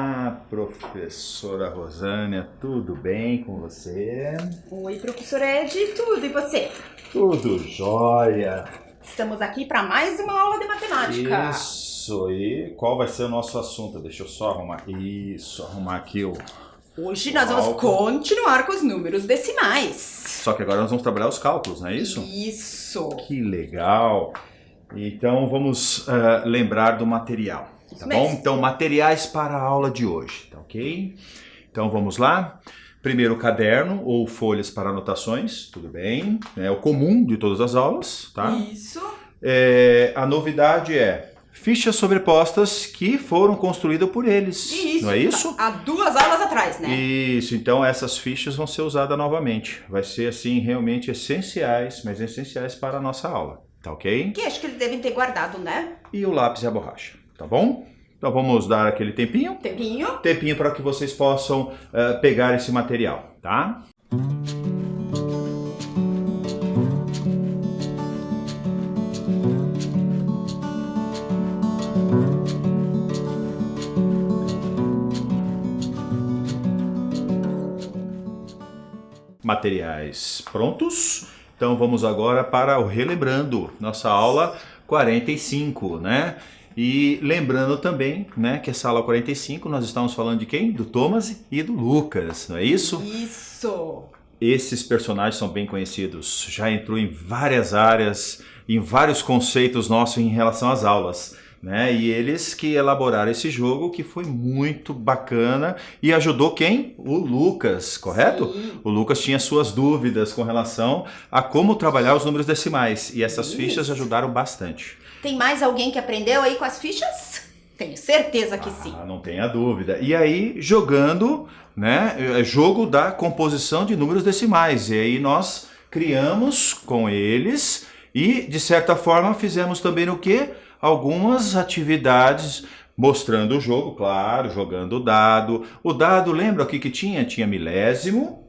Olá, professora Rosânia, tudo bem com você? Oi, professor Ed, tudo e você? Tudo jóia. Estamos aqui para mais uma aula de matemática. Isso, e qual vai ser o nosso assunto? Deixa eu só arrumar aqui o... Hoje nós vamos continuar com os números decimais. Só que agora nós vamos trabalhar os cálculos, não é isso? Isso. Que legal. Então vamos lembrar do material, tá bom? Então, materiais para a aula de hoje, tá ok? Então vamos lá. Primeiro o caderno ou folhas para anotações, tudo bem? É o comum de todas as aulas, tá? Isso. A novidade é fichas sobrepostas que foram construídas por eles, Isso. não é isso? Há 2 aulas atrás, né? Isso, então essas fichas vão ser usadas novamente. Vai ser assim realmente essenciais, mas essenciais para a nossa aula, tá ok? Que acho que eles devem ter guardado, né? E o lápis e a borracha, tá bom? Então vamos dar aquele tempinho. Tempinho para que vocês possam pegar esse material, tá? Materiais prontos. Então vamos agora para o Relembrando, nossa aula 45, né? E lembrando também, né, que essa aula 45 nós estamos falando de quem? Do Thomas e do Lucas, não é isso? Isso. Esses personagens são bem conhecidos, já entrou em várias áreas, em vários conceitos nossos em relação às aulas, né? E eles que elaboraram esse jogo que foi muito bacana e ajudou quem? O Lucas, correto? Sim. O Lucas tinha suas dúvidas com relação a como trabalhar os números decimais e essas fichas ajudaram bastante. Tem mais alguém que aprendeu aí com as fichas? Tenho certeza que sim. Não tenha dúvida. E aí, jogando, né, jogo da composição de números decimais. E aí nós criamos com eles e, de certa forma, fizemos também o quê? Algumas atividades mostrando o jogo, claro, jogando o dado. O dado, lembra o que tinha? Tinha milésimo,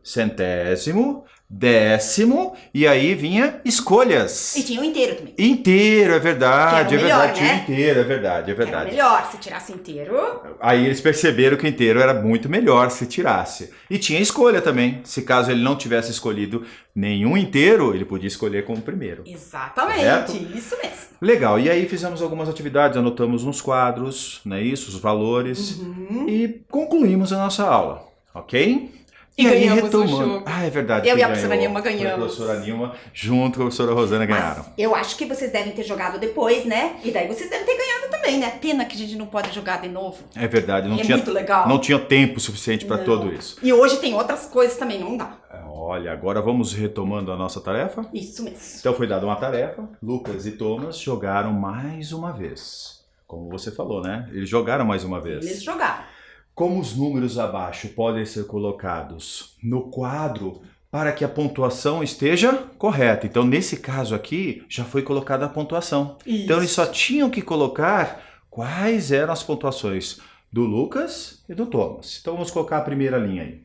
centésimo, décimo, e aí vinha escolhas. E tinha o inteiro também. Inteiro, é verdade, Que era o melhor, tinha né? inteiro, é verdade. Era melhor se tirasse inteiro. Aí eles perceberam que inteiro era muito melhor se tirasse. E tinha escolha também. Se caso ele não tivesse escolhido nenhum inteiro, ele podia escolher como primeiro. Exatamente, correto? Isso mesmo. Legal, e aí fizemos algumas atividades, anotamos nos quadros, não é isso? Os valores. E concluímos a nossa aula, ok? E aí ganhamos retomando. o jogo. É verdade. Eu quem e a professora ganhou Nilma ganhamos. foi a professora Nilma, junto com a professora Rosana, ganharam. Mas eu acho que vocês devem ter jogado depois, né? E daí vocês devem ter ganhado também, né? Pena que a gente não pode jogar de novo. É verdade, não muito legal. Não tinha tempo suficiente para tudo isso. E hoje tem outras coisas também, não dá. Olha, agora vamos retomando a nossa tarefa. Isso mesmo. Então foi dada uma tarefa, Lucas e Thomas jogaram mais uma vez. Como você falou, né? Eles jogaram mais uma vez. Eles jogaram. Como os números abaixo podem ser colocados no quadro para que a pontuação esteja correta. Então, nesse caso aqui, já foi colocada a pontuação. Isso. Então, eles só tinham que colocar quais eram as pontuações do Lucas e do Thomas. Então, vamos colocar a primeira linha aí.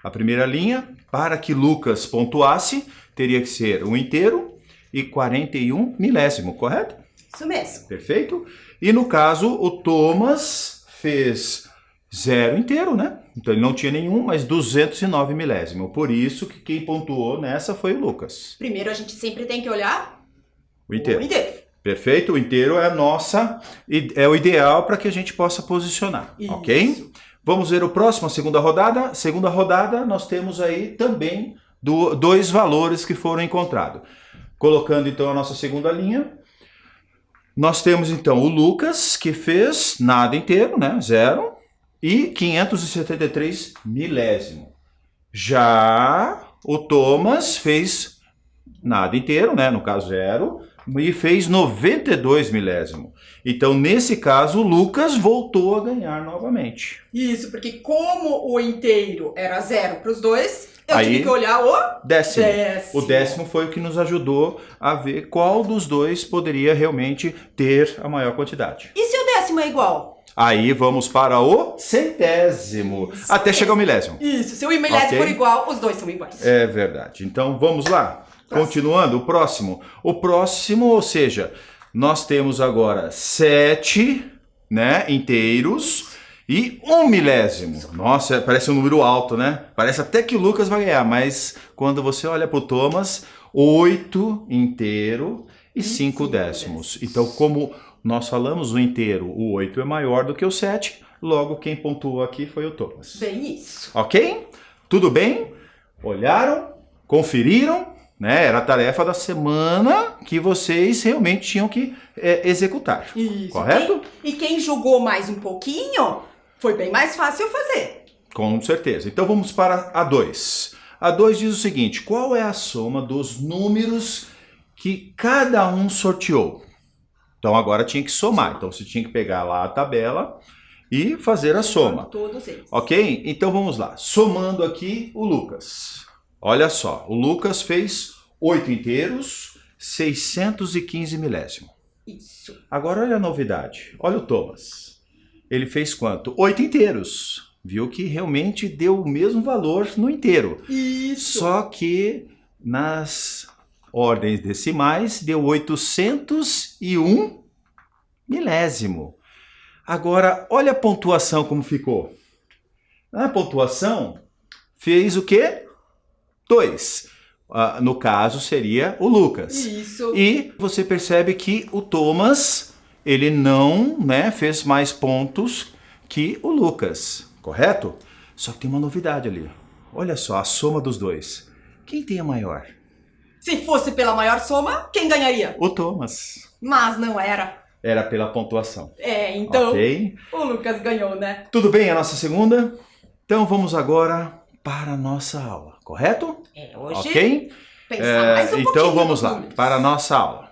A primeira linha, para que Lucas pontuasse, teria que ser um inteiro e 41 milésimo, correto? Isso mesmo. Perfeito? E no caso, o Thomas fez 0 inteiro, né? Então ele não tinha nenhum, mas 209 milésimo. Por isso que quem pontuou nessa foi o Lucas. Primeiro a gente sempre tem que olhar o inteiro. O inteiro. Perfeito? O inteiro é é o ideal para que a gente possa posicionar, Isso. ok? Vamos ver o próximo, a segunda rodada. Segunda rodada, nós temos aí também 2 valores que foram encontrados. Colocando então a nossa segunda linha, nós temos então o Lucas, que fez nada inteiro, né? 0. E 573 milésimo. Já o Thomas fez nada inteiro, né? No caso 0, e fez 92 milésimo. Então, nesse caso, o Lucas voltou a ganhar novamente. Isso, porque como o inteiro era 0 para os dois, eu Aí, tive que olhar o décimo. O décimo foi o que nos ajudou a ver qual dos dois poderia realmente ter a maior quantidade. E se o décimo é igual? Aí vamos para o centésimo, até chegar ao milésimo. Isso, se o milésimo for igual, os dois são iguais. É verdade. Então vamos lá. Continuando, o próximo. O próximo, ou seja, nós temos agora 7, né, inteiros e 1 milésimo. Nossa, parece um número alto, né? Parece até que o Lucas vai ganhar, mas quando você olha para o Thomas, 8 inteiro e 5 décimos. Então, como nós falamos o inteiro, o 8 é maior do que o 7, logo quem pontuou aqui foi o Thomas. Bem isso. Ok? Tudo bem? Olharam? Conferiram? Né? Era a tarefa da semana que vocês realmente tinham que executar. Isso. Correto? E quem jogou mais um pouquinho, foi bem mais fácil fazer. Com certeza. Então vamos para a 2. A 2 diz o seguinte: qual é a soma dos números que cada um sorteou? Então agora tinha que somar. Então você tinha que pegar lá a tabela e fazer a soma. Todos eles. Ok? Então vamos lá. Somando aqui o Lucas. Olha só, o Lucas fez 8 inteiros, 615 milésimo. Isso. Agora olha a novidade. Olha o Thomas. Ele fez quanto? 8 inteiros. Viu que realmente deu o mesmo valor no inteiro. Isso. Só que nas ordens decimais deu 801 milésimo. Agora, olha a pontuação como ficou. A pontuação fez o quê? 2. No caso, seria o Lucas. Isso. E você percebe que o Thomas, ele não, né, fez mais pontos que o Lucas, correto? Só que tem uma novidade ali. Olha só, a soma dos dois. Quem tem a maior? Se fosse pela maior soma, quem ganharia? O Thomas. Mas não era. Era pela pontuação. Então Ok? o Lucas ganhou, né? Tudo bem a nossa segunda? Então vamos agora para a nossa aula, correto? Hoje Ok? pensar mais um pouquinho. Então vamos nos lá, números. para a nossa aula.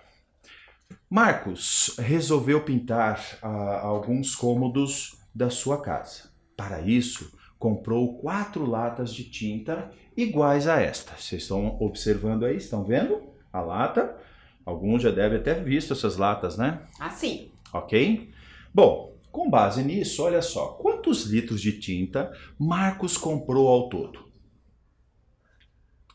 Marcos resolveu pintar alguns cômodos da sua casa. Para isso, comprou 4 latas de tinta iguais a esta. Vocês estão observando aí, estão vendo a lata? Alguns já devem ter visto essas latas, né? Assim. Ok? Bom, com base nisso, olha só. Quantos litros de tinta Marcos comprou ao todo?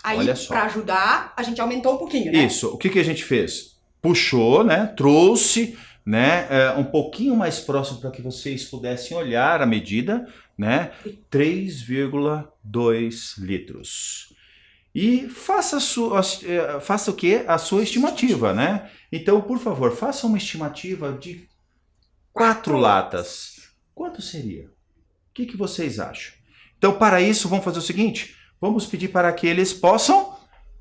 Aí, Olha só. para ajudar, a gente aumentou um pouquinho, né? Isso. O que a gente fez? Puxou, né? Trouxe, né? Um pouquinho mais próximo para que vocês pudessem olhar a medida, né? 3,2 litros. E faça o quê? A sua estimativa, né? Então, por favor, faça uma estimativa de 4 latas. Quanto seria? O que vocês acham? Então, para isso, vamos fazer o seguinte. Vamos pedir para que eles possam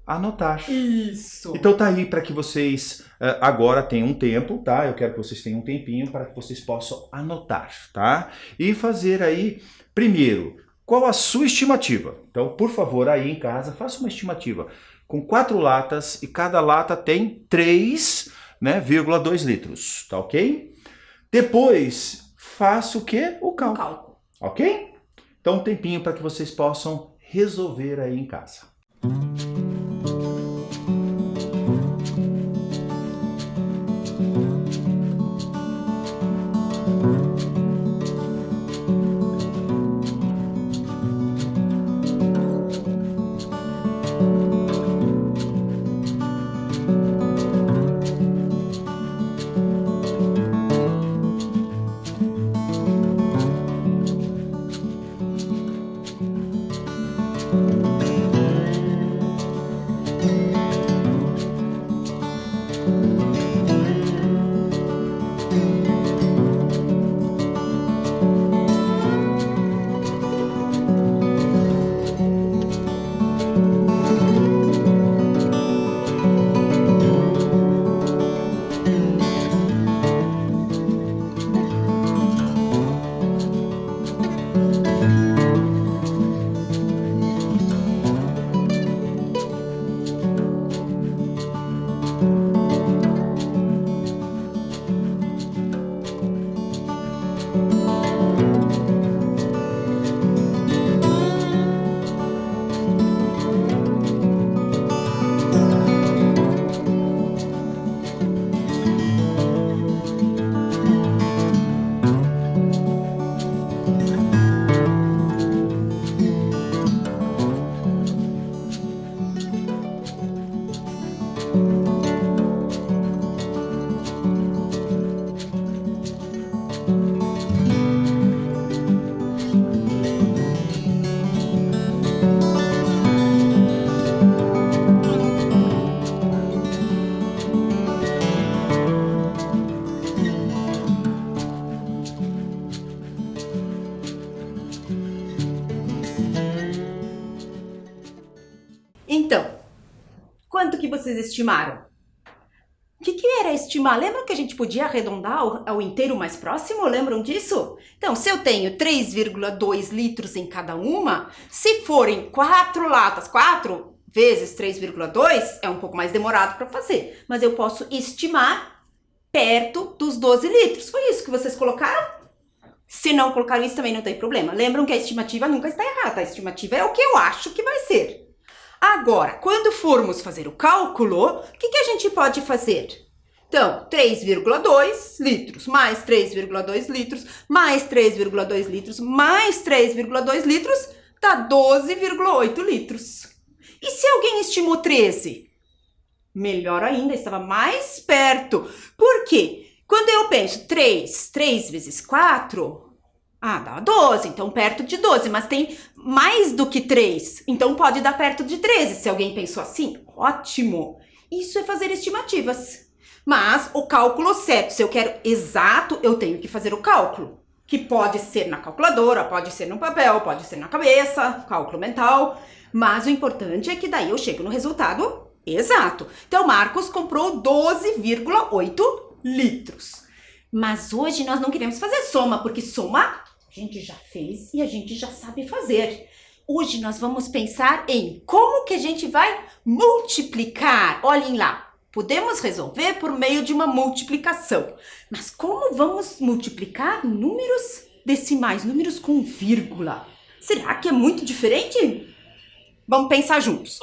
anotar. Isso. Então tá aí para que vocês agora tenham um tempo, tá? Eu quero que vocês tenham um tempinho para que vocês possam anotar, tá? E fazer aí, primeiro, qual a sua estimativa? Então, por favor, aí em casa, faça uma estimativa. Com 4 latas e cada lata tem 3,2 litros, tá ok? Depois, faça o quê? O cálculo. Ok? Então, um tempinho para que vocês possam resolver aí em casa. que vocês estimaram? O que era estimar? Lembram que a gente podia arredondar ao inteiro mais próximo? Lembram disso? Então, se eu tenho 3,2 litros em cada uma, se forem 4 latas, 4 vezes 3,2, é um pouco mais demorado para fazer. Mas eu posso estimar perto dos 12 litros. Foi isso que vocês colocaram? Se não colocaram isso, também não tem problema. Lembram que a estimativa nunca está errada. A estimativa é o que eu acho que vai ser. Agora, quando formos fazer o cálculo, o que a gente pode fazer? Então, 3,2 litros, mais 3,2 litros, mais 3,2 litros, mais 3,2 litros, dá 12,8 litros. E se alguém estimou 13? Melhor ainda, estava mais perto. Por quê? Quando eu penso 3 vezes 4... dá 12, então perto de 12, mas tem mais do que 3, então pode dar perto de 13, se alguém pensou assim, ótimo. Isso é fazer estimativas. Mas o cálculo certo, se eu quero exato, eu tenho que fazer o cálculo, que pode ser na calculadora, pode ser no papel, pode ser na cabeça, cálculo mental, mas o importante é que daí eu chego no resultado exato. Então, Marcos comprou 12,8 litros. Mas hoje nós não queremos fazer soma, porque soma a gente já fez e a gente já sabe fazer. Hoje nós vamos pensar em como que a gente vai multiplicar. Olhem lá, podemos resolver por meio de uma multiplicação. Mas como vamos multiplicar números decimais, números com vírgula? Será que é muito diferente? Vamos pensar juntos.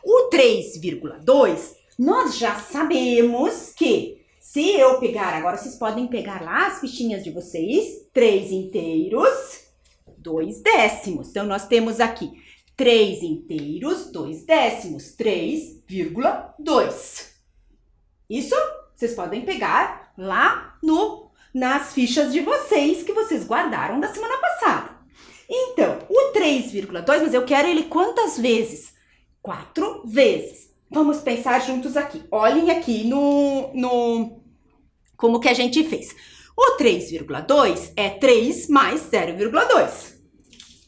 O 3,2, nós já sabemos que se eu pegar, agora vocês podem pegar lá as fichinhas de vocês, 3 inteiros, 2 décimos. Então, nós temos aqui 3 inteiros, 2 décimos, 3,2. Isso vocês podem pegar lá nas fichas de vocês, que vocês guardaram da semana passada. Então, o 3,2, mas eu quero ele quantas vezes? 4 vezes. Vamos pensar juntos aqui. Olhem aqui como que a gente fez. O 3,2 é 3 mais 0,2.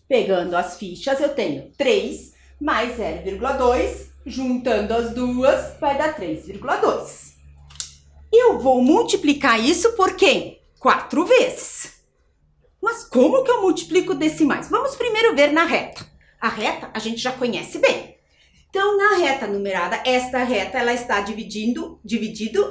Pegando as fichas, eu tenho 3 mais 0,2. Juntando as duas, vai dar 3,2. Eu vou multiplicar isso por quem? 4 vezes. Mas como que eu multiplico decimais? Vamos primeiro ver na reta. A reta a gente já conhece bem. Então, na reta numerada, esta reta ela está dividido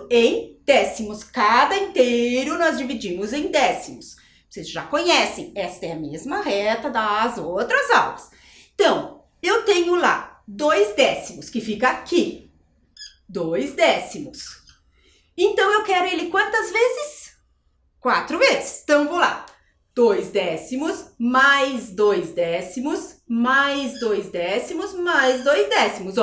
em décimos. Cada inteiro nós dividimos em décimos. Vocês já conhecem, esta é a mesma reta das outras aulas. Então, eu tenho lá 2 décimos, que fica aqui. 2 décimos. Então, eu quero ele quantas vezes? 4 vezes. Então, vou lá. 2 décimos, mais 2 décimos, mais 2 décimos, mais 2 décimos.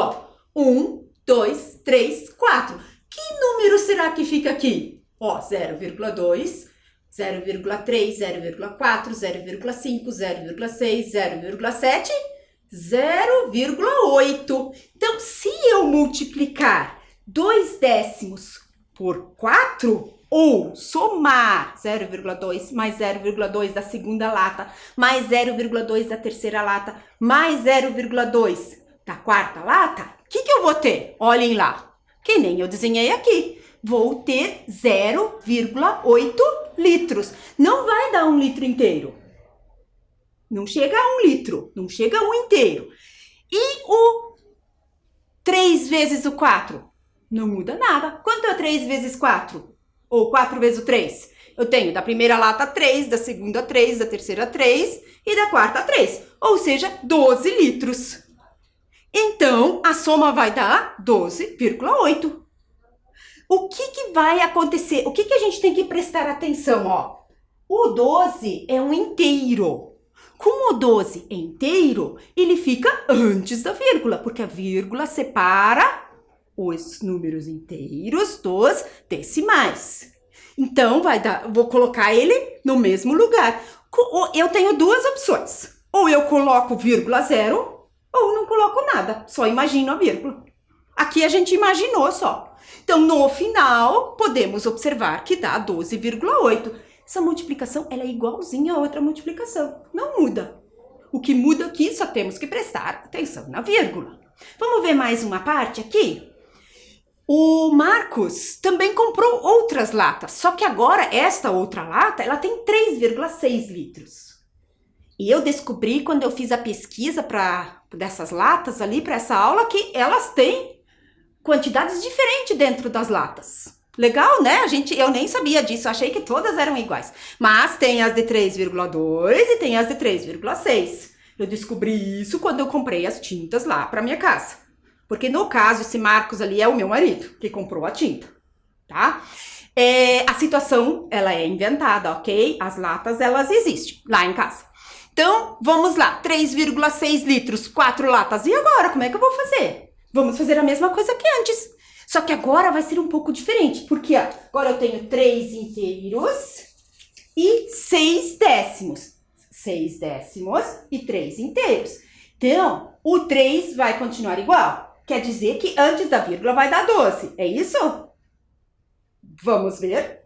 1, 2, 3, 4. Que número será que fica aqui? 0,2, 0,3, 0,4, 0,5, 0,6, 0,7, 0,8. Então, se eu multiplicar 2 décimos por 4... ou somar 0,2 mais 0,2 da segunda lata, mais 0,2 da terceira lata, mais 0,2 da quarta lata, o que eu vou ter? Olhem lá, que nem eu desenhei aqui. Vou ter 0,8 litros. Não vai dar 1 litro inteiro. Não chega a 1 litro, não chega a 1 inteiro. E o 3 vezes o 4? Não muda nada. Quanto é 3 vezes 4? Ou 4 vezes o 3. Eu tenho da primeira lata 3, da segunda 3, da terceira 3 e da quarta 3. Ou seja, 12 litros. Então, a soma vai dar 12,8. O que vai acontecer? O que a gente tem que prestar atenção? O 12 é um inteiro. Como o 12 é inteiro, ele fica antes da vírgula, porque a vírgula separa os números inteiros dos decimais. Então, vou colocar ele no mesmo lugar. Eu tenho duas opções. Ou eu coloco vírgula 0, ou não coloco nada. Só imagino a vírgula. Aqui a gente imaginou só. Então, no final, podemos observar que dá 12,8. Essa multiplicação ela é igualzinha a outra multiplicação. Não muda. O que muda aqui, só temos que prestar atenção na vírgula. Vamos ver mais uma parte aqui? O Marcos também comprou outras latas, só que agora esta outra lata, ela tem 3,6 litros. E eu descobri quando eu fiz a pesquisa dessas latas ali para essa aula que elas têm quantidades diferentes dentro das latas. Legal, né? Eu nem sabia disso, achei que todas eram iguais. Mas tem as de 3,2 e tem as de 3,6. Eu descobri isso quando eu comprei as tintas lá para minha casa. Porque no caso, esse Marcos ali é o meu marido que comprou a tinta, tá? A situação, ela é inventada, ok? As latas, elas existem lá em casa. Então, vamos lá, 3,6 litros, 4 latas. E agora, como é que eu vou fazer? Vamos fazer a mesma coisa que antes. Só que agora vai ser um pouco diferente, porque ó, agora eu tenho 3 inteiros e 6 décimos. 6 décimos e 3 inteiros. Então, o 3 vai continuar igual. Quer dizer que antes da vírgula vai dar 12, é isso? Vamos ver?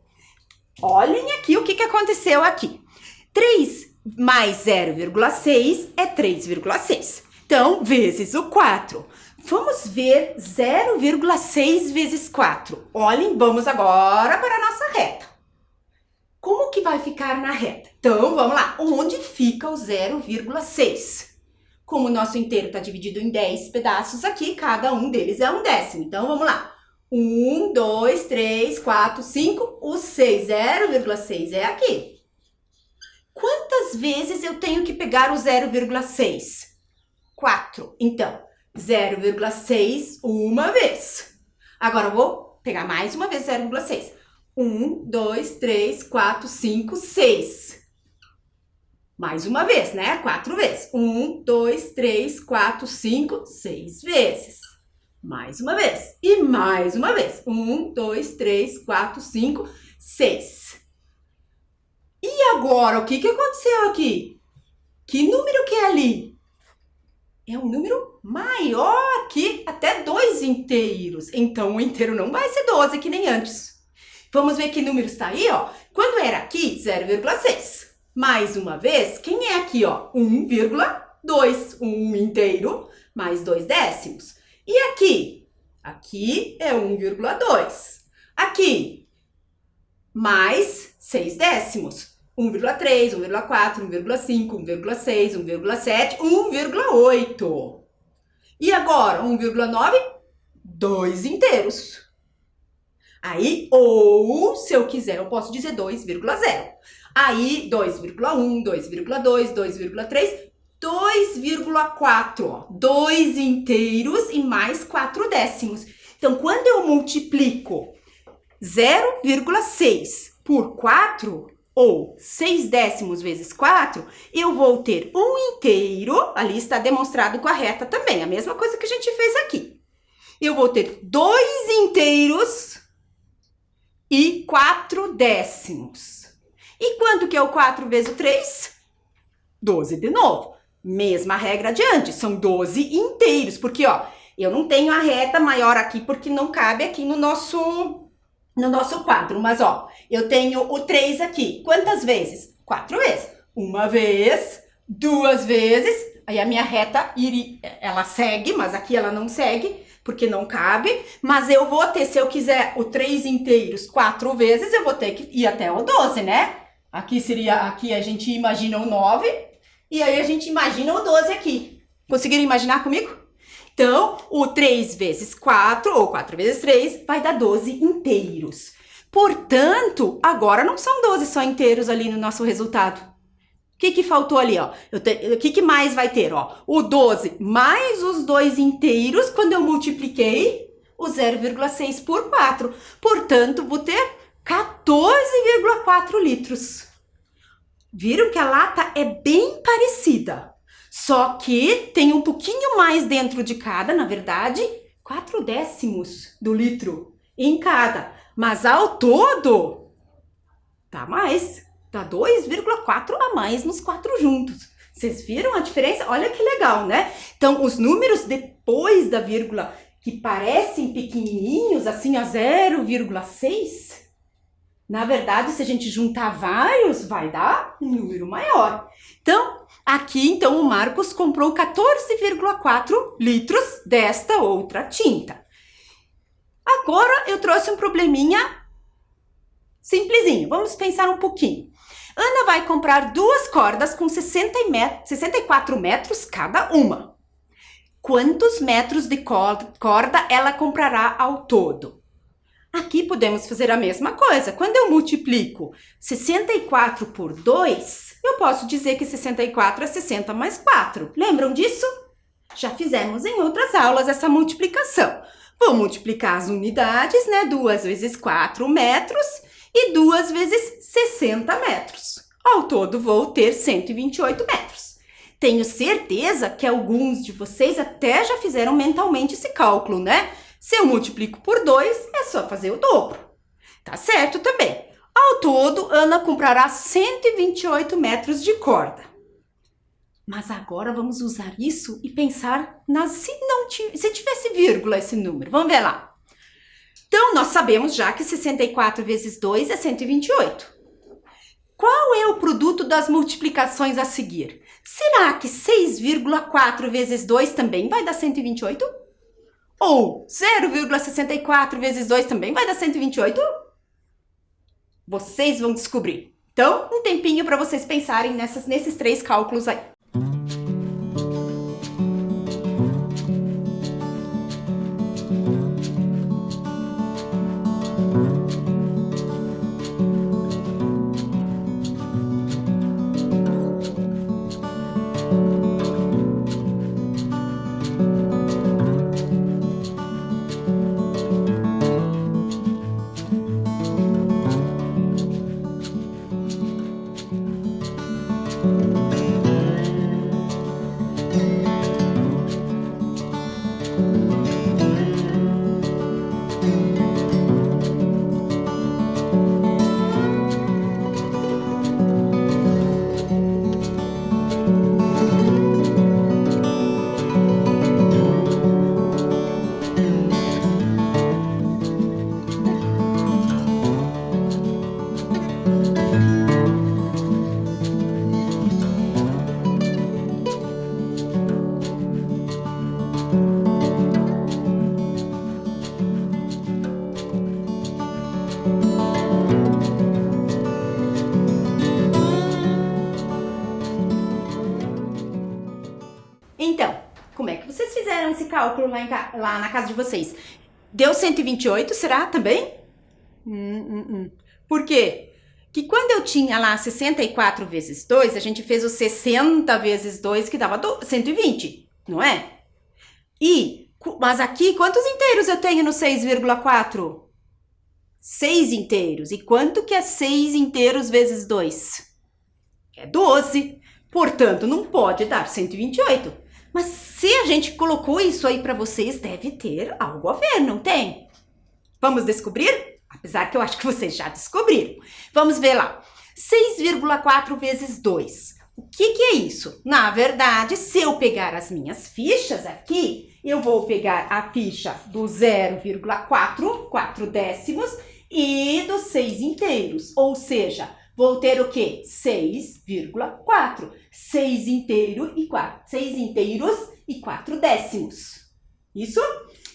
Olhem aqui o que aconteceu aqui. 3 mais 0,6 é 3,6. Então, vezes o 4. Vamos ver 0,6 vezes 4. Olhem, vamos agora para a nossa reta. Como que vai ficar na reta? Então, vamos lá. Onde fica o 0,6? Como o nosso inteiro está dividido em 10 pedaços aqui, cada um deles é um décimo. Então, vamos lá. 1, 2, 3, 4, 5. O 6, 0,6 é aqui. Quantas vezes eu tenho que pegar o 0,6? 4. Então, 0,6 uma vez. Agora eu vou pegar mais uma vez 0,6. 1, 2, 3, 4, 5, 6. Mais uma vez, né? 4 vezes. 1, 2, 3, 4, 5, 6 vezes. Mais uma vez. E mais uma vez. 1, 2, 3, 4, 5, 6. E agora, o que aconteceu aqui? Que número que é ali? É um número maior que até 2 inteiros. Então, o inteiro não vai ser 12, que nem antes. Vamos ver que número está aí, ó. Quando era aqui, 0,6. Mais uma vez, quem é aqui, ó? 1,2. 1 inteiro mais 2 décimos. E aqui? Aqui é 1,2. Aqui, mais 6 décimos. 1,3, 1,4, 1,5, 1,6, 1,7, 1,8. E agora, 1,9, 2 inteiros. Aí, ou, se eu quiser, eu posso dizer 2,0. Aí, 2,1, 2,2, 2,3, 2,4. 2 inteiros e mais 4 décimos. Então, quando eu multiplico 0,6 por 4, ou 6 décimos vezes 4, eu vou ter um inteiro, ali está demonstrado com a reta também, a mesma coisa que a gente fez aqui. Eu vou ter 2 inteiros e 4 décimos. E quanto que é o 4 vezes o 3? 12 de novo. Mesma regra de antes, são 12 inteiros, porque ó, eu não tenho a reta maior aqui, porque não cabe aqui no nosso quadro, mas ó, eu tenho o 3 aqui. Quantas vezes? 4 vezes. Uma vez, 2 vezes, aí a minha reta, ela segue, mas aqui ela não segue, porque não cabe, mas eu vou ter, se eu quiser o 3 inteiros 4 vezes, eu vou ter que ir até o 12, né? Aqui a gente imagina o 9, e aí a gente imagina o 12 aqui. Conseguiram imaginar comigo? Então, o 3 vezes 4, ou 4 vezes 3, vai dar 12 inteiros. Portanto, agora não são 12 só inteiros ali no nosso resultado. O que faltou ali, ó? O que mais vai ter, ó? O 12 mais os 2 inteiros, quando eu multipliquei o 0,6 por 4. Portanto, vou ter 14,4 litros. Viram que a lata é bem parecida? Só que tem um pouquinho mais dentro de cada, na verdade, 4 décimos do litro em cada. Mas ao todo, tá mais, tá 2,4 a mais nos 4 juntos. Vocês viram a diferença? Olha que legal, né? Então, os números depois da vírgula, que parecem pequenininhos, assim, a 0,6, na verdade, se a gente juntar vários, vai dar um número maior. Então, aqui, o Marcos comprou 14,4 litros desta outra tinta. Agora eu trouxe um probleminha simplesinho. Vamos pensar um pouquinho. Ana vai comprar 2 cordas com 64 metros cada uma. Quantos metros de corda ela comprará ao todo? Aqui podemos fazer a mesma coisa. Quando eu multiplico 64 por 2, eu posso dizer que 64 é 60 mais 4. Lembram disso? Já fizemos em outras aulas essa multiplicação. Vou multiplicar as unidades, né? 2 vezes 4 metros e 2 vezes 60 metros. Ao todo, vou ter 128 metros. Tenho certeza que alguns de vocês até já fizeram mentalmente esse cálculo, né? Se eu multiplico por 2, é só fazer o dobro. Tá certo também. Ao todo, Ana comprará 128 metros de corda. Mas agora vamos usar isso e pensar se tivesse vírgula esse número. Vamos ver lá. Então, nós sabemos já que 64 vezes 2 é 128. Qual é o produto das multiplicações a seguir? Será que 6,4 vezes 2 também vai dar 128? Ou 0,64 vezes 2 também vai dar 128? Vocês vão descobrir. Então, um tempinho para vocês pensarem nesses 3 cálculos aí. Então, como é que vocês fizeram esse cálculo lá na casa de vocês? Deu 128, será também? Por quê? Que quando eu tinha lá 64 vezes 2, a gente fez o 60 vezes 2, que dava 120, não é? Mas aqui, quantos inteiros eu tenho no 6,4? 6 inteiros. E quanto que é 6 inteiros vezes 2? É 12. Portanto, não pode dar 128. Mas se a gente colocou isso aí para vocês, deve ter algo a ver, não tem? Vamos descobrir? Apesar que eu acho que vocês já descobriram. Vamos ver lá. 6,4 vezes 2. O que é isso? Na verdade, se eu pegar as minhas fichas aqui, eu vou pegar a ficha do 0,4, 4 décimos, e dos 6 inteiros. Ou seja, vou ter o quê? 6,4. 6 inteiros e 4 décimos. Isso?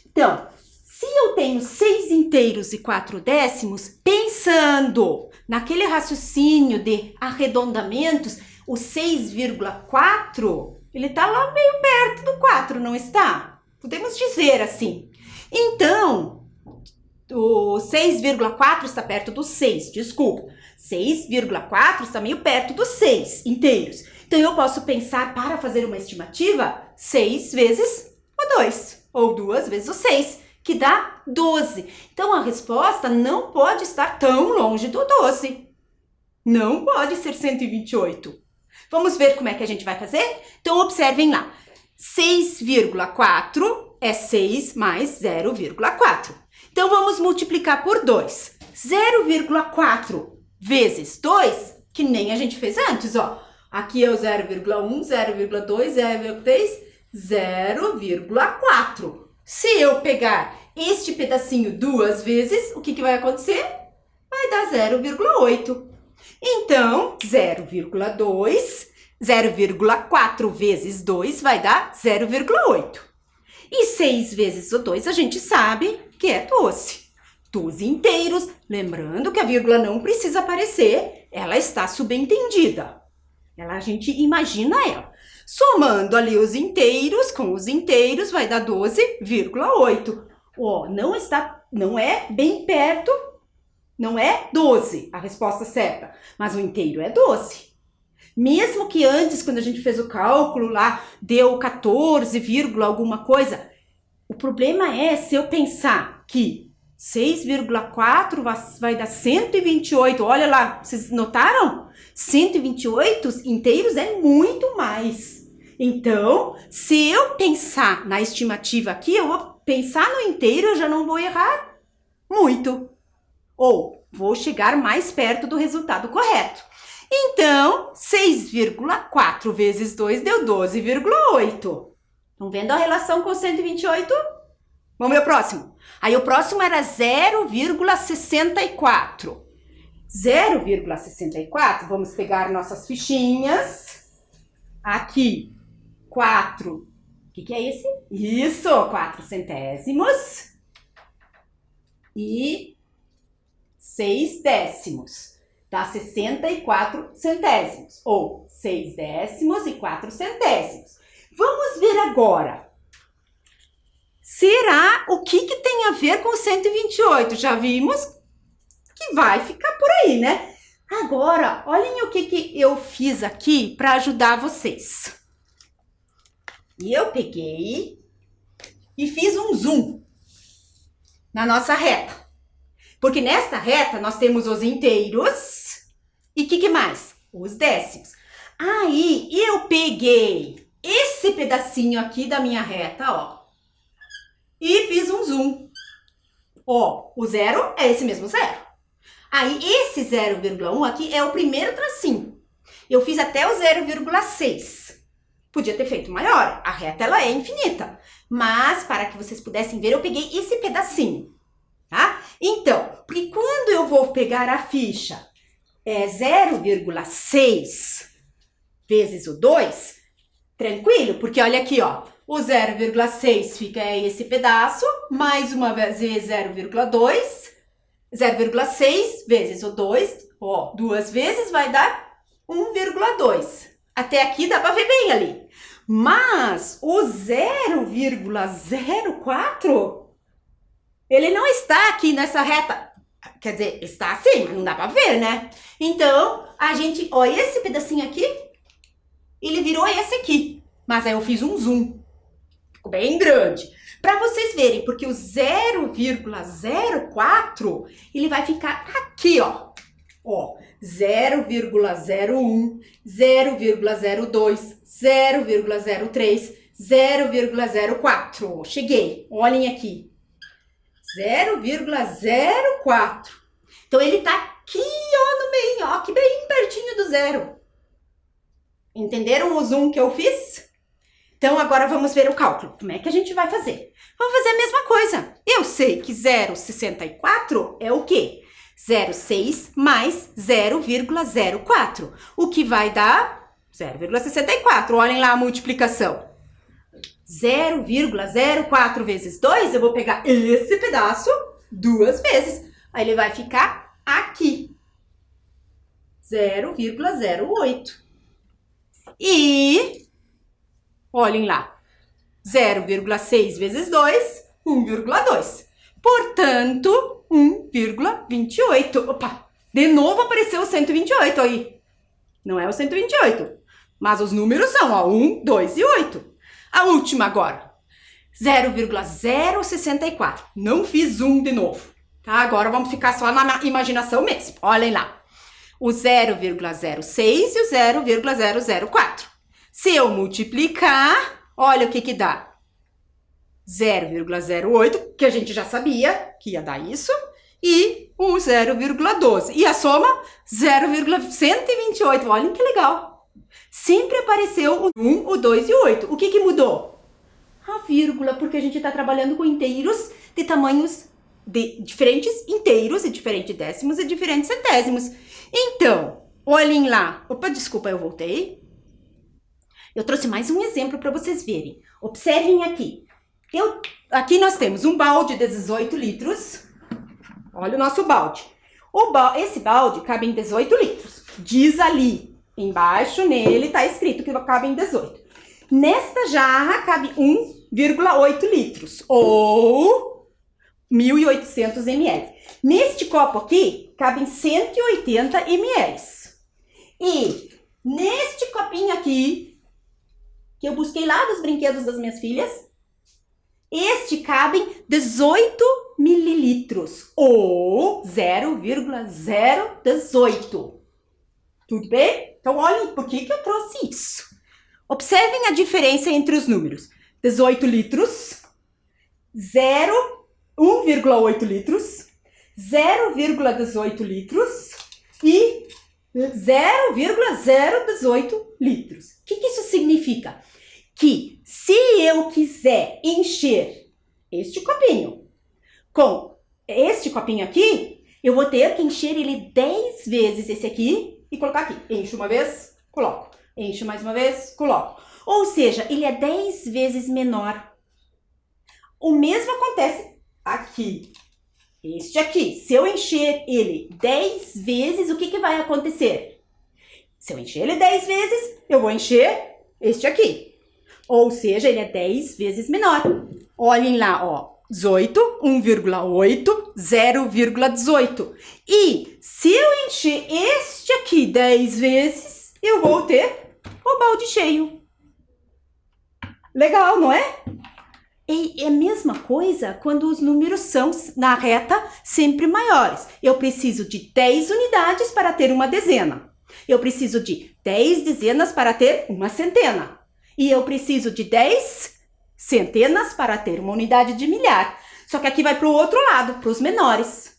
Então, se eu tenho 6 inteiros e 4 décimos, pensando naquele raciocínio de arredondamentos, o 6,4, ele está lá meio perto do 4, não está? Podemos dizer assim. Então, o 6,4 está perto do 6, desculpa. 6,4 está meio perto dos 6 inteiros. Então, eu posso pensar, para fazer uma estimativa, 6 vezes o 2, ou 2 vezes o 6, que dá 12. Então, a resposta não pode estar tão longe do 12. Não pode ser 128. Vamos ver como é que a gente vai fazer? Então, observem lá. 6,4 é 6 mais 0,4. Então, vamos multiplicar por 2. 0,4 vezes 2, que nem a gente fez antes, ó. Aqui é o 0,1, 0,2, 0,3, 0,4. Se eu pegar este pedacinho 2 vezes, o que vai acontecer? Vai dar 0,8. Então, 0,4 vezes 2 vai dar 0,8. E 6 vezes o 2, a gente sabe que é 12. 12 inteiros, lembrando que a vírgula não precisa aparecer, ela está subentendida. A gente imagina ela. Somando ali os inteiros com os inteiros, vai dar 12,8. Ó, não é bem perto, não é 12 a resposta certa, mas o inteiro é 12. Mesmo que antes, quando a gente fez o cálculo lá, deu 14, alguma coisa, o problema é se eu pensar que 6,4 vai dar 128. Olha lá, vocês notaram? 128 inteiros é muito mais. Então, se eu pensar na estimativa aqui, eu vou pensar no inteiro, eu já não vou errar muito. Ou vou chegar mais perto do resultado correto. Então, 6,4 vezes 2 deu 12,8. Estão vendo a relação com 128? Vamos ver o próximo. Aí o próximo era 0,64. 0,64, vamos pegar nossas fichinhas. Aqui, 4. O que é esse? Isso, 4 centésimos. E 6 décimos. Dá 64 centésimos. Ou 6 décimos e 4 centésimos. Vamos ver agora. Será o que tem a ver com 128? Já vimos que vai ficar por aí, né? Agora, olhem o que eu fiz aqui para ajudar vocês. E eu peguei e fiz um zoom na nossa reta. Porque nesta reta nós temos os inteiros e o que mais? Os décimos. Aí eu peguei esse pedacinho aqui da minha reta, ó. E fiz um zoom. Ó, o zero é esse mesmo zero. Aí, esse 0,1 aqui é o primeiro tracinho. Eu fiz até o 0,6. Podia ter feito maior. A reta, ela é infinita. Mas, para que vocês pudessem ver, eu peguei esse pedacinho. Tá? Então, porque quando eu vou pegar a ficha 0,6 vezes o 2, tranquilo? Porque olha aqui, ó. O 0,6 fica esse pedaço, mais uma vez 0,2, 0,6 vezes o 2, ó, duas vezes vai dar 1,2. Até aqui dá para ver bem ali. Mas o 0,04, ele não está aqui nessa reta. Quer dizer, está assim, mas não dá para ver, né? Então, a gente, ó, esse pedacinho aqui, ele virou esse aqui. Mas aí eu fiz um zoom. Ficou bem grande. Para vocês verem, porque o 0,04, ele vai ficar aqui, ó. Ó, 0,01, 0,02, 0,03, 0,04. Cheguei. Olhem aqui. 0,04. Então, ele tá aqui, ó, no meio, ó, aqui bem pertinho do zero. Entenderam o zoom que eu fiz? Então, agora vamos ver o cálculo. Como é que a gente vai fazer? Vamos fazer a mesma coisa. Eu sei que 0,64 é o quê? 0,6 mais 0,04. O que vai dar 0,64. Olhem lá a multiplicação. 0,04 vezes 2, eu vou pegar esse pedaço duas vezes. Aí ele vai ficar aqui. 0,08. E, olhem lá, 0,6 vezes 2, 1,2. Portanto, 1,28. Opa, de novo apareceu o 128 aí. Não é o 128, mas os números são, ó, 1, 2 e 8. A última agora, 0,064. Não fiz 1 de novo, tá? Agora vamos ficar só na imaginação mesmo. Olhem lá. O 0,06 e o 0,004. Se eu multiplicar, olha o que dá. 0,08, que a gente já sabia que ia dar isso, e o 0,12. E a soma, 0,128. Olhem que legal. Sempre apareceu o 1, o 2 e o 8. O que mudou? A vírgula, porque a gente está trabalhando com inteiros de tamanhos diferentes, inteiros e diferentes décimos e diferentes centésimos. Então, olhem lá. Opa, desculpa, eu voltei. Eu trouxe mais um exemplo para vocês verem. Observem aqui. aqui nós temos um balde de 18 litros. Olha o nosso balde. Esse balde cabe em 18 litros. Diz ali, embaixo nele está escrito que cabe em 18. Nesta jarra cabe 1,8 litros, ou 1.800 ml. Neste copo aqui, cabem 180 ml. E neste copinho aqui, que eu busquei lá dos brinquedos das minhas filhas, este cabem 18 mililitros, ou 0,018. Tudo bem? Então, olhem por que eu trouxe isso. Observem a diferença entre os números. 18 litros, 1,8 litros, 0,18 litros e 0,018 litros. O que isso significa? Que se eu quiser encher este copinho com este copinho aqui, eu vou ter que encher ele 10 vezes esse aqui e colocar aqui. Encho uma vez, coloco. Encho mais uma vez, coloco. Ou seja, ele é 10 vezes menor. O mesmo acontece aqui. Este aqui, se eu encher ele 10 vezes, o que vai acontecer? Se eu encher ele 10 vezes, eu vou encher este aqui. Ou seja, ele é 10 vezes menor. Olhem lá, ó. 18, 1,8, 0,18. E se eu encher este aqui 10 vezes, eu vou ter o balde cheio. Legal, não é? E é a mesma coisa quando os números são na reta sempre maiores. Eu preciso de 10 unidades para ter uma dezena. Eu preciso de 10 dezenas para ter uma centena. E eu preciso de 10 centenas para ter uma unidade de milhar. Só que aqui vai para o outro lado, para os menores.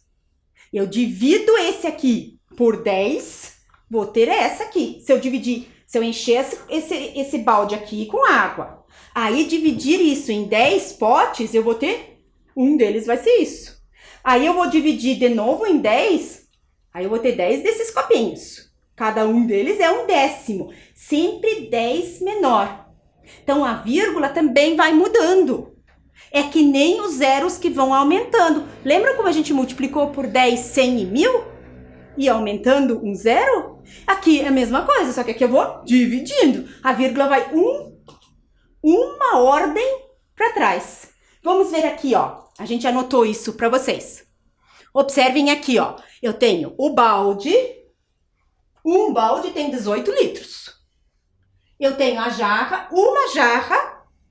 Eu divido esse aqui por 10, vou ter essa aqui. Se eu encher esse balde aqui com água, aí dividir isso em 10 potes, eu vou ter, um deles vai ser isso. Aí eu vou dividir de novo em 10, aí eu vou ter 10 desses copinhos. Cada um deles é um décimo, sempre 10 menor. Então, a vírgula também vai mudando. É que nem os zeros que vão aumentando. Lembra como a gente multiplicou por 10, 100 e 1000? E aumentando um zero? Aqui é a mesma coisa, só que aqui eu vou dividindo. A vírgula vai uma ordem para trás. Vamos ver aqui, ó. A gente anotou isso para vocês. Observem aqui, ó. Eu tenho o balde. Um balde tem 18 litros. Eu tenho a jarra,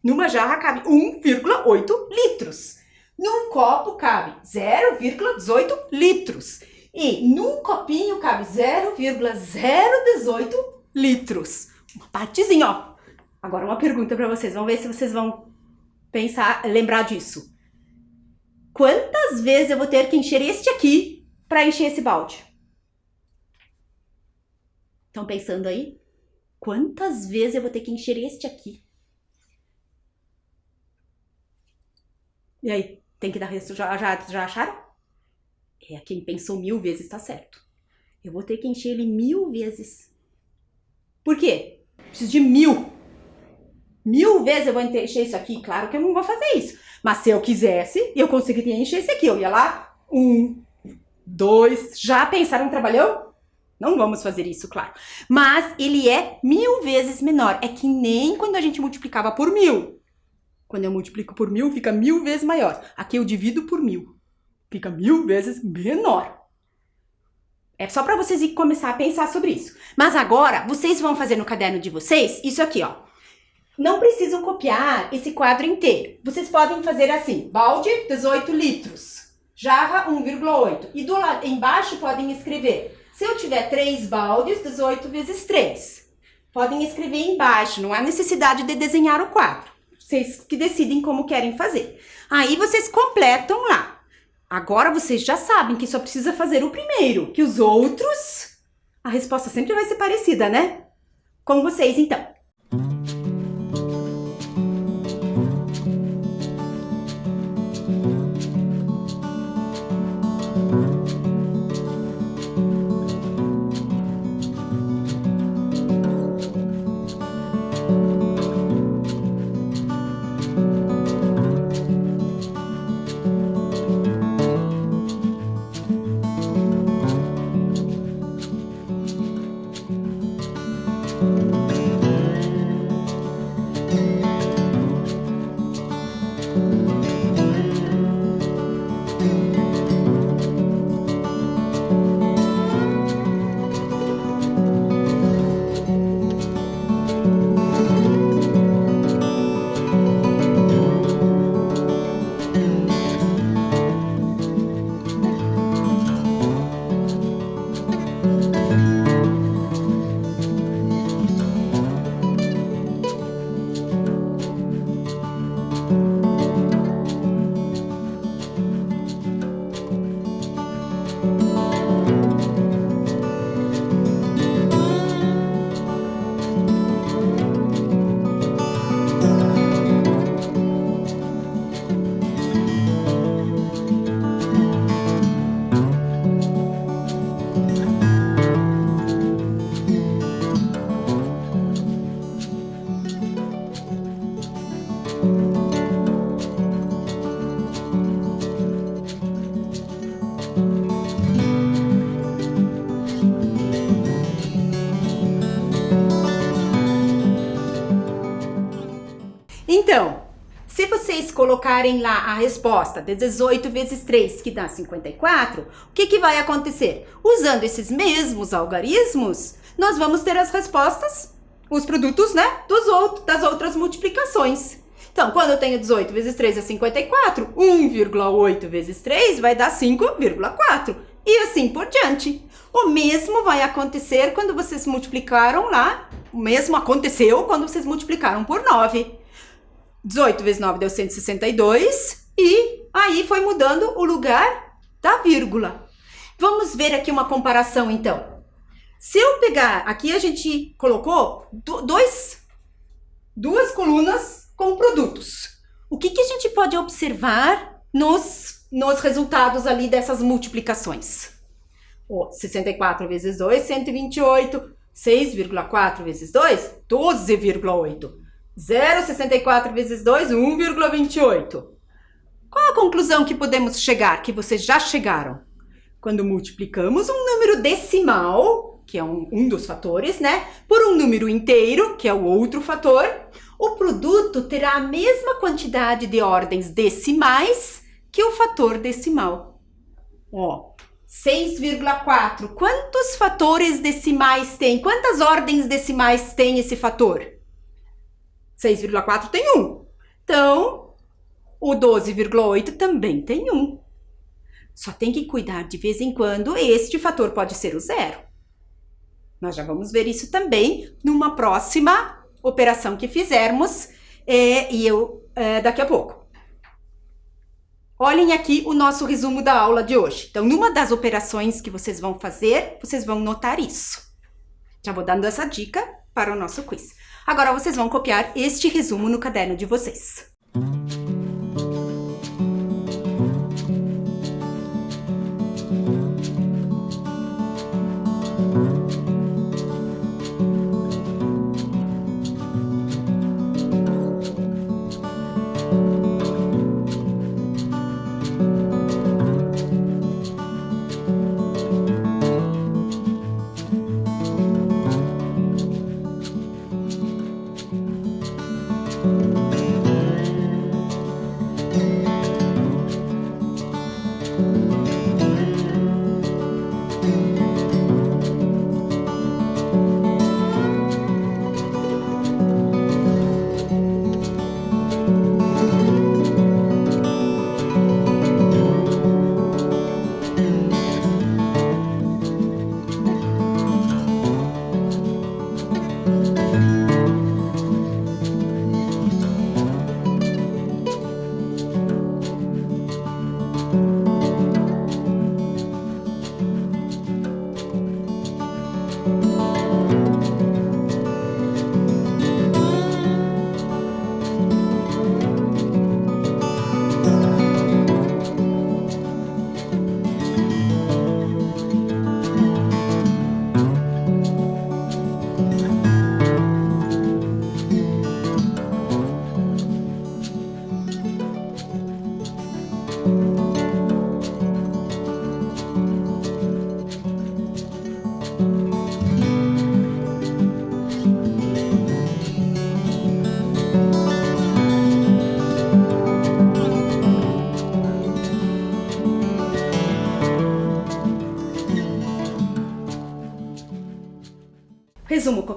numa jarra cabe 1,8 litros. Num copo cabe 0,18 litros. E num copinho cabe 0,018 litros. Uma partezinha, ó. Agora uma pergunta para vocês. Vamos ver se vocês vão lembrar disso. Quantas vezes eu vou ter que encher este aqui para encher esse balde? Estão pensando aí? Quantas vezes eu vou ter que encher este aqui? E aí, tem que dar resto? Já acharam? É, quem pensou 1000 vezes tá certo. Eu vou ter que encher ele 1000 vezes. Por quê? Preciso de 1000. 1000 vezes eu vou encher isso aqui? Claro que eu não vou fazer isso. Mas se eu quisesse, eu conseguiria encher esse aqui. Eu ia lá, 1, 2... Já pensaram no trabalhão? Não vamos fazer isso, claro. Mas ele é 1000 vezes menor. É que nem quando a gente multiplicava por 1000. Quando eu multiplico por 1000, fica 1000 vezes maior. Aqui eu divido por 1000. Fica 1000 vezes menor. É só para vocês começar a pensar sobre isso. Mas agora, vocês vão fazer no caderno de vocês isso aqui, ó. Não precisam copiar esse quadro inteiro. Vocês podem fazer assim. Balde, 18 litros. Jarra, 1,8. E do lado embaixo podem escrever... Se eu tiver 3 baldes, 18 vezes 3. Podem escrever embaixo, não há necessidade de desenhar o quadro. Vocês que decidem como querem fazer. Aí vocês completam lá. Agora vocês já sabem que só precisa fazer o primeiro, que os outros... A resposta sempre vai ser parecida, né? Com vocês, então. Então, se vocês colocarem lá a resposta de 18 vezes 3, que dá 54, o que vai acontecer? Usando esses mesmos algarismos, nós vamos ter as respostas, os produtos, né, das outras multiplicações. Então, quando eu tenho 18 vezes 3 é 54, 1,8 vezes 3 vai dar 5,4. E assim por diante. O mesmo vai acontecer quando vocês multiplicaram lá, o mesmo aconteceu quando vocês multiplicaram por 9. 18 vezes 9 deu 162 e aí foi mudando o lugar da vírgula. Vamos ver aqui uma comparação então. Se eu pegar, aqui a gente colocou duas colunas com produtos. O que a gente pode observar nos resultados ali dessas multiplicações? 64 vezes 2, 128. 6,4 vezes 2, 12,8. 0,64 vezes 2, 1,28. Qual a conclusão que podemos chegar, que vocês já chegaram? Quando multiplicamos um número decimal, que é um dos fatores, né, por um número inteiro, que é o outro fator, o produto terá a mesma quantidade de ordens decimais que o fator decimal. 6,4. Quantos fatores decimais tem? Quantas ordens decimais tem esse fator? 6,4 tem 1. Então, o 12,8 também tem 1. Só tem que cuidar de vez em quando, este fator pode ser o zero. Nós já vamos ver isso também numa próxima operação que fizermos daqui a pouco. Olhem aqui o nosso resumo da aula de hoje. Então, numa das operações que vocês vão fazer, vocês vão notar isso. Já vou dando essa dica para o nosso quiz. Agora, vocês vão copiar este resumo no caderno de vocês.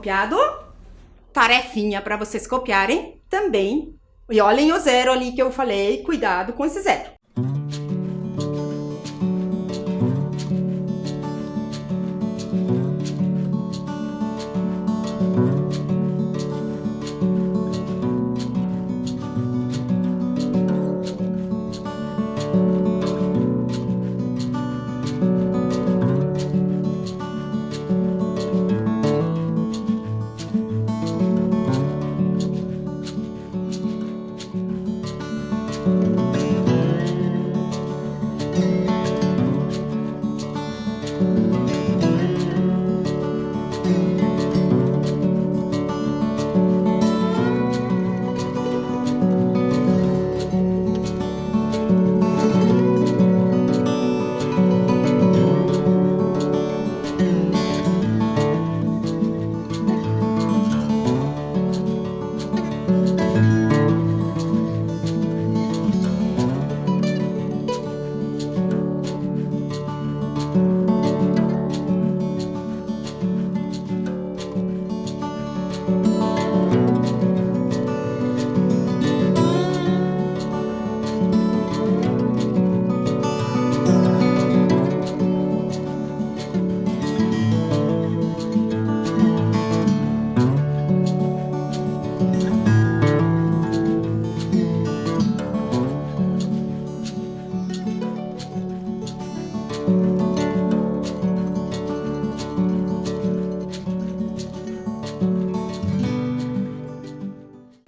copiado? Tarefinha para vocês copiarem também. E olhem o zero ali que eu falei, cuidado com esse zero.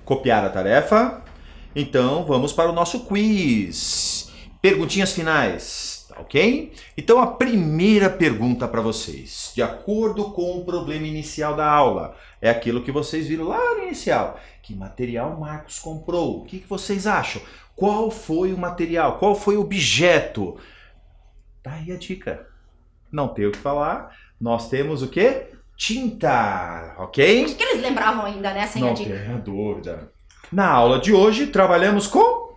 Copiar a tarefa? Então vamos para o nosso quiz. Perguntinhas finais, tá ok? Então a primeira pergunta para vocês, de acordo com o problema inicial da aula, é aquilo que vocês viram lá no inicial. Que material Marcos comprou? O que vocês acham? Qual foi o material? Qual foi o objeto? Tá aí a dica. Não tem o que falar. Nós temos o quê? Tinta, ok? Acho que eles lembravam ainda, né, sem a Não dica. tenha dúvida. Na aula de hoje, trabalhamos com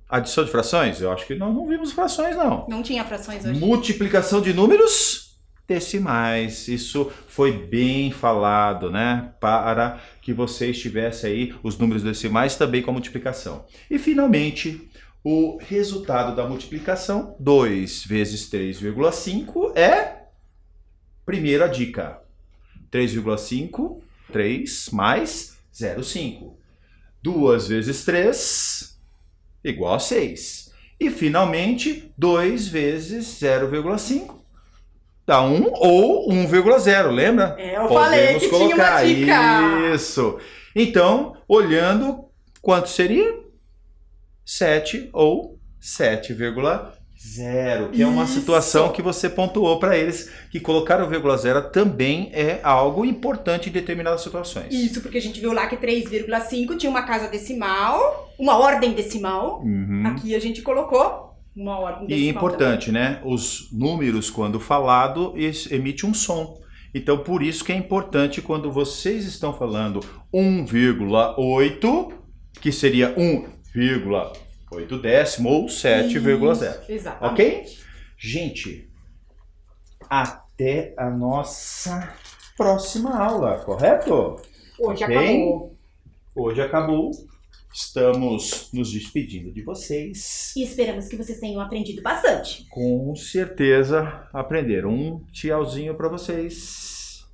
adição de frações. Eu acho que nós não vimos frações, não. Não tinha frações hoje. Multiplicação de números decimais. Isso foi bem falado, né? Para que vocês tivessem aí os números decimais também com a multiplicação. E, finalmente, o resultado da multiplicação, 2 vezes 3,5 é... Primeira dica. 3,5, 3 mais 0,5. 2 vezes 3 igual a 6. E, finalmente, 2 vezes 0,5 dá 1 ou 1,0, lembra? Eu falei que tinha uma dica. Isso. Então, olhando, quanto seria? 7 ou 7,0, que é uma Isso. situação que você pontuou para eles, que colocar o vírgula zero também é algo importante em determinadas situações. Isso, porque a gente viu lá que 3,5 tinha uma casa decimal, uma ordem decimal. Uhum. Aqui a gente colocou uma ordem decimal. E importante, né? Os números, quando falado, emite um som. Então, por isso que é importante quando vocês estão falando 1,8, que seria 1,8 décimo ou 7,0. Exatamente. Ok? Gente, até a nossa próxima aula, correto? Hoje Ok? acabou. Hoje acabou. Estamos nos despedindo de vocês. E esperamos que vocês tenham aprendido bastante. Com certeza aprenderam. Um tchauzinho para vocês.